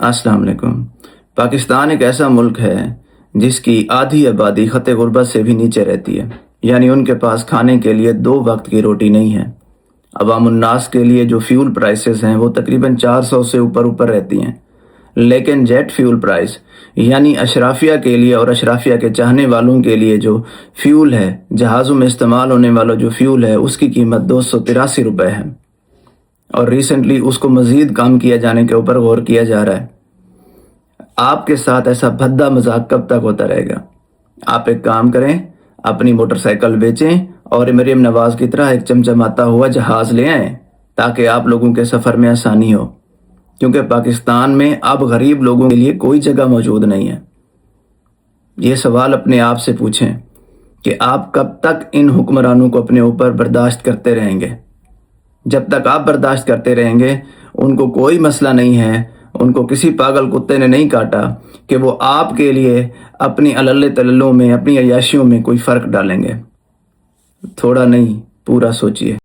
السلام علیکم۔ پاکستان ایک ایسا ملک ہے جس کی آدھی آبادی خط غربت سے بھی نیچے رہتی ہے، یعنی ان کے پاس کھانے کے لیے 2 وقت کی روٹی نہیں ہے۔ عوام الناس کے لیے جو فیول پرائسز ہیں وہ تقریباً 400 سے اوپر رہتی ہیں، لیکن جیٹ فیول پرائس یعنی اشرافیہ کے لیے اور اشرافیہ کے چاہنے والوں کے لیے جو فیول ہے، جہازوں میں استعمال ہونے والا جو فیول ہے، اس کی قیمت 283 روپے ہے، اور ریسنٹلی اس کو مزید کم کیا جانے کے اوپر غور کیا جا رہا ہے۔ آپ کے ساتھ ایسا بھدا مذاق کب تک ہوتا رہے گا؟ آپ ایک کام کریں، اپنی موٹر سائیکل بیچیں اور مریم نواز کی طرح ایک چمچماتا ہوا جہاز لے آئیں تاکہ آپ لوگوں کے سفر میں آسانی ہو، کیونکہ پاکستان میں اب غریب لوگوں کے لیے کوئی جگہ موجود نہیں ہے۔ یہ سوال اپنے آپ سے پوچھیں کہ آپ کب تک ان حکمرانوں کو اپنے اوپر برداشت کرتے رہیں گے؟ جب تک آپ برداشت کرتے رہیں گے، ان کو کوئی مسئلہ نہیں ہے، ان کو کسی پاگل کتے نے نہیں کاٹا کہ وہ آپ کے لیے اپنی علل تللوں میں، اپنی عیاشیوں میں کوئی فرق ڈالیں گے۔ تھوڑا نہیں، پورا سوچئے۔